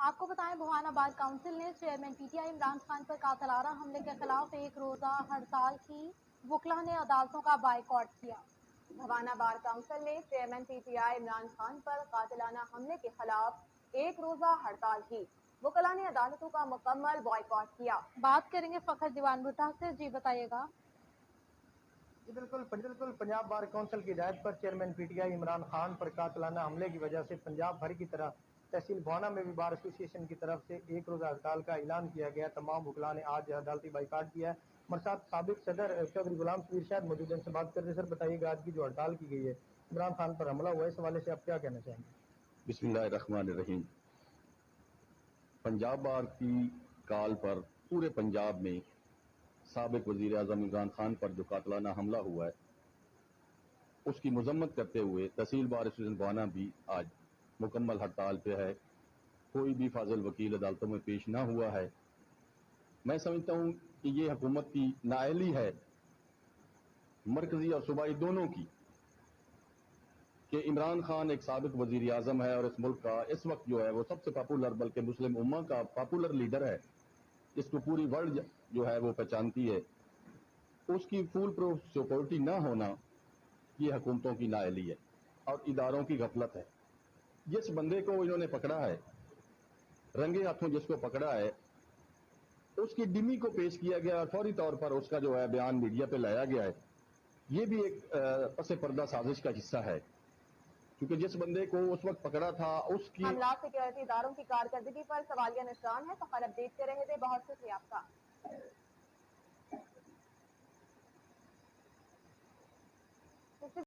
آپ کو بتائیں بھوانا بار کونسل نے chairman P T I Imran Khan پر قاتلانہ حملے کے خلاف ایک روزہ ہڑتال کی، وکلاء نے عدالتوں کا بائیکاٹ کیا۔ بھوانا بار کونسل نے chairman P T I Imran Khan پر قاتلانہ حملے کے خلاف ایک روزہ ہڑتال کی، وکلاء نے عدالتوں کا مکمل بائیکاٹ کیا۔ بات کریں گے فخر دیوان بھٹا سے، جی بتائیے گا۔ جی بالکل پنجاب بار کونسل کی ہدایت پر chairman P T I Imran Khan پر قاتلانہ حملے کی وجہ سے پنجاب بھر کی طرح تحصیل بھوانا میں بھی بار ایسوسی ایشن کی طرف سے ایک روزہ ہڑتال کا اعلان کیا گیا۔ تمام وکلاء نے آج عدالتی بائیکاٹ کیا ہے۔ ہمارے ساتھ سابق صدر چودھری غلام شبیر شاید موجود ہیں، ان سے بات کرتے ہیں۔ سر بتائیے گا، آج کی جو ہڑتال کی گئی ہے، عمران خان پر حملہ ہوا ہے، اس حوالے سے آپ کیا کہنا چاہیں گے؟ بسم اللہ الرحمن الرحیم۔ پنجاب بار کی کال پر پورے پنجاب میں سابق وزیر اعظم عمران خان پر جو قاتلانہ حملہ ہوا ہے، اس کی مذمت کرتے ہوئے تحصیل بار ایسوسی بھوانا بھی آج مکمل ہڑتال پہ ہے۔ کوئی بھی فاضل وکیل عدالتوں میں پیش نہ ہوا ہے۔ میں سمجھتا ہوں کہ یہ حکومت کی نااہلی ہے، مرکزی اور صوبائی دونوں کی، کہ عمران خان ایک سابق وزیر اعظم ہے اور اس ملک کا اس وقت جو ہے وہ سب سے پاپولر، بلکہ مسلم امہ کا پاپولر لیڈر ہے، جس کو پوری ورلڈ جو ہے وہ پہچانتی ہے۔ اس کی فول پروف سیکورٹی نہ ہونا یہ حکومتوں کی نااہلی ہے اور اداروں کی غفلت ہے۔ جس بندے کو انہوں نے پکڑا ہے، رنگے ہاتھوں جس کو پکڑا ہے، اس کی ڈمی کو پیش کیا گیا اور فوری طور پر اس کا جو ہے بیان میڈیا پہ لایا گیا ہے۔ یہ بھی ایک پس پردہ سازش کا حصہ ہے، کیونکہ جس بندے کو اس وقت پکڑا تھا اس کی معاملات سیکورٹی اداروں کی کارکردگی پر سوالیہ نشان ہے۔ فخر اپڈیٹ کر رہے تھے، بہت شکریہ آپ کا۔